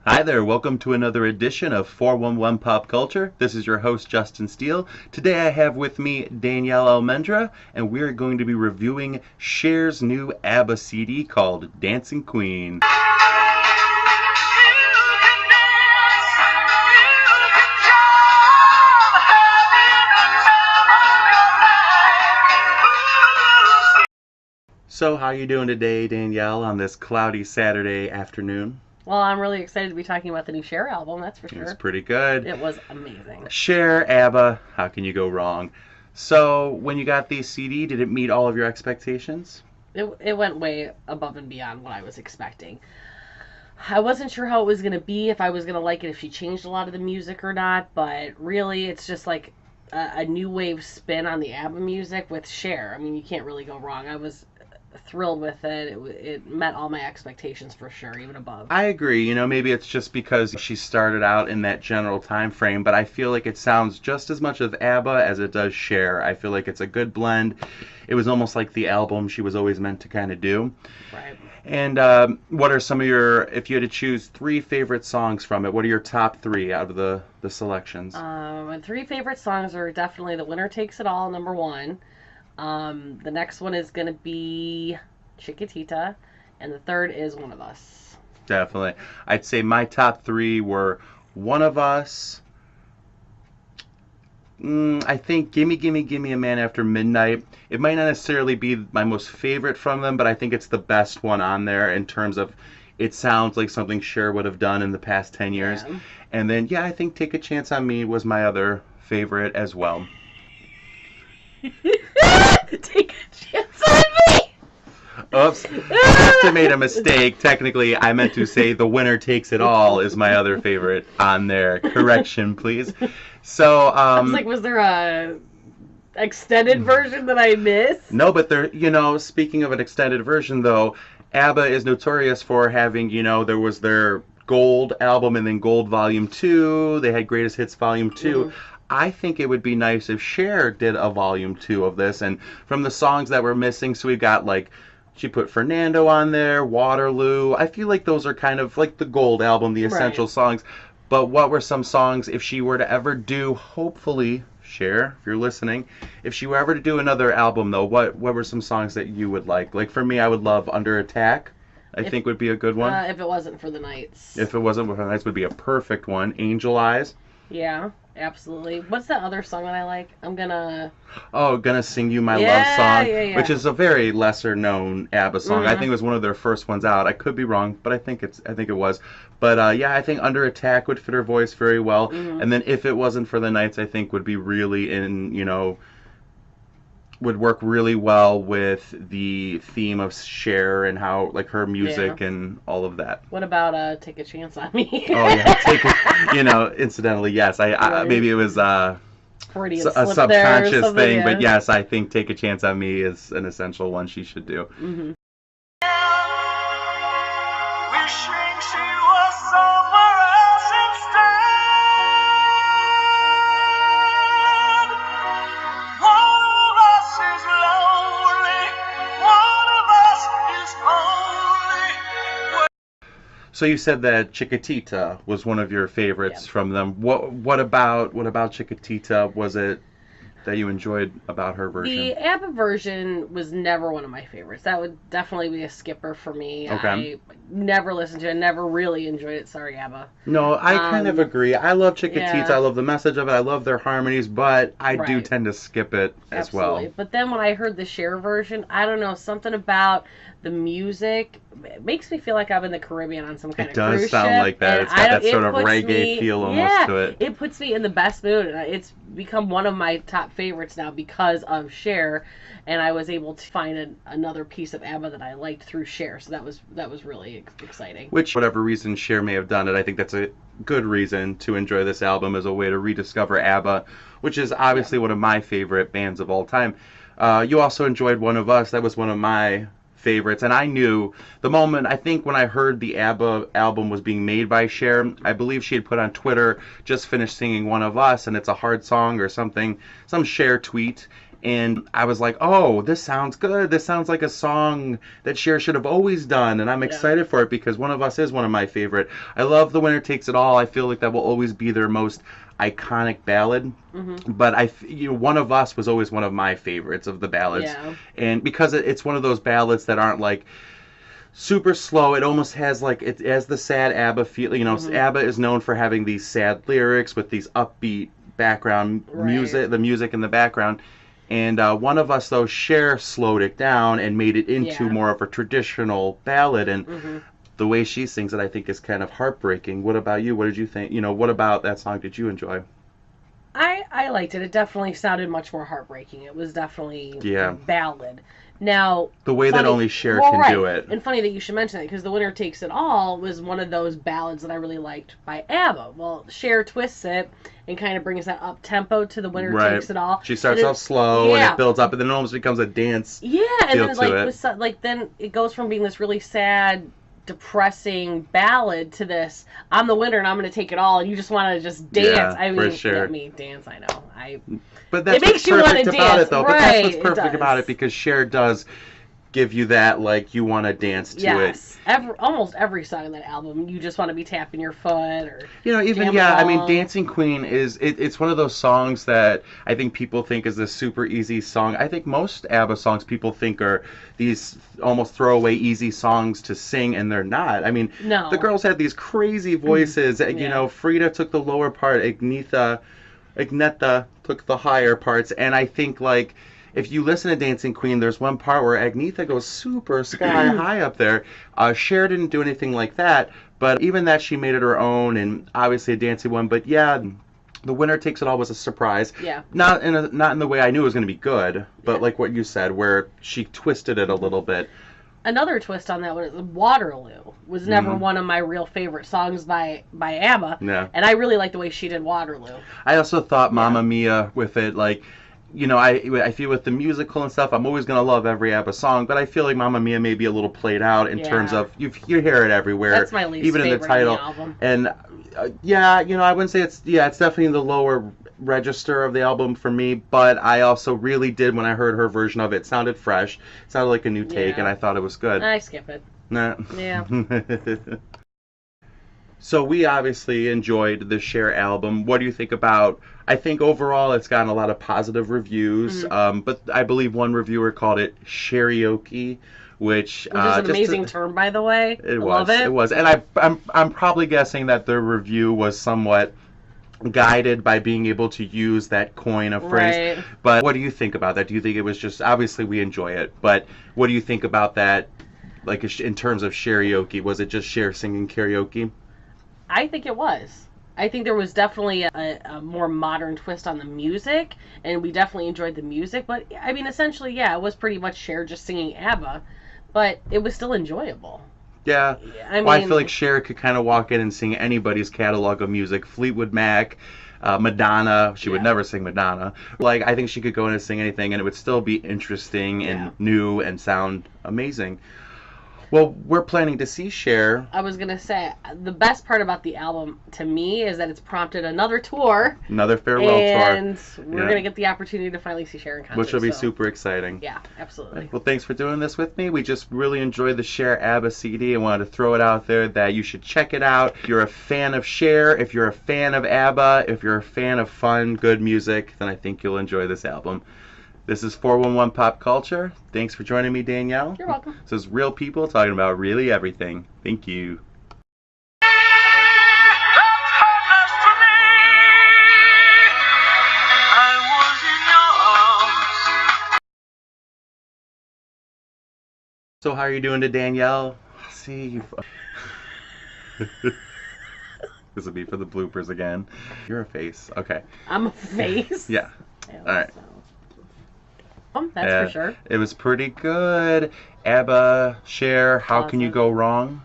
Hi there, welcome to another edition of 411 Pop Culture. This is your host, Justin Steele. Today I have with me Danielle Almendra, and we're going to be reviewing Cher's new ABBA CD called Dancing Queen. So how you doing today, Danielle, on this cloudy Saturday afternoon? Well, I'm really excited to be talking about the new Cher album, that's for sure. It's pretty good. It was amazing. Cher, ABBA, how can you go wrong? So, when you got the CD, did it meet all of your expectations? It went way above and beyond what I was expecting. I wasn't sure how it was going to be, if I was going to like it, if she changed a lot of the music or not, but really it's just like a new wave spin on the ABBA music with Cher. I mean, you can't really go wrong. I was thrilled with it. It met all my expectations for sure, even above. I agree. Maybe it's just because she started out in that general time frame, but I feel like it sounds just as much of ABBA as it does Cher. I feel like it's a good blend. It was almost like the album she was always meant to kind of do. Right. And what are some of your, if you had to choose 3 favorite songs from it, what are your top 3 out of the selections? My 3 favorite songs are definitely The Winner Takes It All, number 1. The next one is going to be Chiquitita, and the third is One of Us. Definitely. I'd say my top 3 were One of Us, I think Gimme Gimme Gimme a Man After Midnight. It might not necessarily be my most favorite from them, but I think it's the best one on there in terms of it sounds like something Cher would have done in the past 10 years. Yeah. And then, I think Take a Chance on Me was my other favorite as well. Take a chance on me! Oops. Must have made a mistake. Technically, I meant to say The Winner Takes It All is my other favorite on there. Correction, please. So, I was like, was there a extended version that I missed? No, but speaking of an extended version, though, ABBA is notorious for having, there was their Gold album and then Gold Volume 2. They had Greatest Hits Volume 2. Mm-hmm. I think it would be nice if Cher did a Volume 2 of this. And from the songs that were missing, so we've got, she put Fernando on there, Waterloo. I feel like those are kind of like the Gold album, the essential songs. But what were some songs, if she were to ever do, hopefully, Cher, if you're listening, if she were ever to do another album, though, what were some songs that you would like? Like, for me, I would love Under Attack. I think would be a good one. If it wasn't for the Nights. If it wasn't for the Nights, would be a perfect one. Angel Eyes. Yeah, absolutely. What's that other song that I like? Gonna Sing You My Love song, yeah. which is a very lesser known ABBA song. I think it was one of their first ones out. I could be wrong, but I think it was. But I think Under Attack would fit her voice very well. Mm-hmm. And then If It Wasn't for the Nights, I think would be really would work really well with the theme of Cher and how her music and all of that. What about Take a Chance on Me? Oh yeah, take it. Incidentally, yes. I maybe it was a subconscious thing, but yes, I think Take a Chance on Me is an essential one she should do. Mm-hmm. So you said that Chiquitita was one of your favorites from them. What about Chiquitita was it that you enjoyed about her version? The ABBA version was never one of my favorites. That would definitely be a skipper for me. Okay. I never listened to it, never really enjoyed it. Sorry, ABBA. No, I kind of agree. I love Chiquitita. I love the message of it. I love their harmonies, but I do tend to skip it as well. But then when I heard the Cher version, I don't know, something about the music makes me feel like I'm in the Caribbean on some kind of cruise ship. It does sound like that. It's got that sort of reggae feel almost to it. It puts me in the best mood. It's become one of my top favorites now because of Cher, and I was able to find another piece of ABBA that I liked through Cher, so that was really exciting. Which, whatever reason Cher may have done it, I think that's a good reason to enjoy this album as a way to rediscover ABBA, which is obviously one of my favorite bands of all time. You also enjoyed One of Us. That was one of my favorites, and I knew the moment, I think when I heard the ABBA album was being made by Cher, I believe she had put on Twitter, just finished singing One of Us, and it's a hard song or something, some Cher tweet, And I was like, oh, this sounds good. This sounds like a song that Cher should have always done. And I'm excited for it because One of Us is one of my favorite. I love The Winner Takes It All. I feel like that will always be their most iconic ballad. But One of Us was always one of my favorites of the ballads. Yeah. And because it's one of those ballads that aren't like super slow. It almost has like it has the sad ABBA feel. ABBA is known for having these sad lyrics with these upbeat background music, the music in the background. And One of Us, though, Cher slowed it down and made it into more of a traditional ballad. And the way she sings it, I think, is kind of heartbreaking. What about you? What did you think? What about that song did you enjoy? I liked it. It definitely sounded much more heartbreaking. It was definitely a ballad. Now, the way that only Cher can do it. And funny that you should mention that because The Winner Takes It All was one of those ballads that I really liked by ABBA. Well, Cher twists it and kind of brings that up tempo to The Winner Takes It All. She starts off slow and it builds up, and then it almost becomes a dance. Yeah, and then then it goes from being this really sad, depressing ballad to this I'm the winner and I'm going to take it all, and you just want to just dance. I mean, for sure. Let me dance. I know. But that's what's perfect about it, though. But that's what's perfect about it, because Cher does give you that, like, you want to dance to it. Yes. Almost every song on that album, you just want to be tapping your foot or I mean, Dancing Queen it's one of those songs that I think people think is a super easy song. I think most ABBA songs people think are these almost throwaway easy songs to sing, and they're not. I mean, the girls had these crazy voices. Frida took the lower part, Agnetha took the higher parts, and I think, like, if you listen to Dancing Queen, there's one part where Agnetha goes super sky high up there. Cher didn't do anything like that, but even that, she made it her own, and obviously a dancing one. But yeah, The Winner Takes It All was a surprise. Yeah. Not in the way I knew it was going to be good, but like what you said, where she twisted it a little bit. Another twist on that was Waterloo was never one of my real favorite songs by ABBA. Yeah. And I really like the way she did Waterloo. I also thought Mamma Mia with it, like, I feel with the musical and stuff, I'm always going to love every ABBA song, but I feel like Mamma Mia may be a little played out in terms of, you hear it everywhere. That's my least even favorite in the title. of the album. And, I wouldn't say it's definitely in the lower register of the album for me, but I also really did, when I heard her version of it, it sounded fresh, it sounded like a new take, and I thought it was good. I skip it. Nah. Yeah. So we obviously enjoyed the Cher album. What do you think about? I think overall it's gotten a lot of positive reviews, but I believe one reviewer called it Sherioke, which is an amazing term, by the way. It love it. It was, and I'm probably guessing that the review was somewhat guided by being able to use that coin of phrase. Right. But what do you think about that? Do you think it was just, obviously we enjoy it, but what do you think about that? Like, in terms of Sherioke, was it just Cher singing karaoke? I think it was. I think there was definitely a more modern twist on the music, and we definitely enjoyed the music. But, I mean, essentially, it was pretty much Cher just singing ABBA, but it was still enjoyable. Yeah. I feel like Cher could kind of walk in and sing anybody's catalog of music. Fleetwood Mac, Madonna. She would never sing Madonna. Like, I think she could go in and sing anything, and it would still be interesting and new and sound amazing. Well, we're planning to see Cher. I was going to say, the best part about the album, to me, is that it's prompted another tour. Another farewell tour. And we're going to get the opportunity to finally see Cher in concert. Which will be super exciting. Yeah, absolutely. Well, thanks for doing this with me. We just really enjoyed the Cher ABBA CD and wanted to throw it out there that you should check it out. If you're a fan of Cher, if you're a fan of ABBA, if you're a fan of fun, good music, then I think you'll enjoy this album. This is 411 Pop Culture. Thanks for joining me, Danielle. You're welcome. This is real people talking about really everything. Thank you. So how are you doing to Danielle? See you. This will be for the bloopers again. You're a face. Okay. I'm a face? Yeah. All right. That's for sure. It was pretty good. ABBA, Cher, how can you go wrong?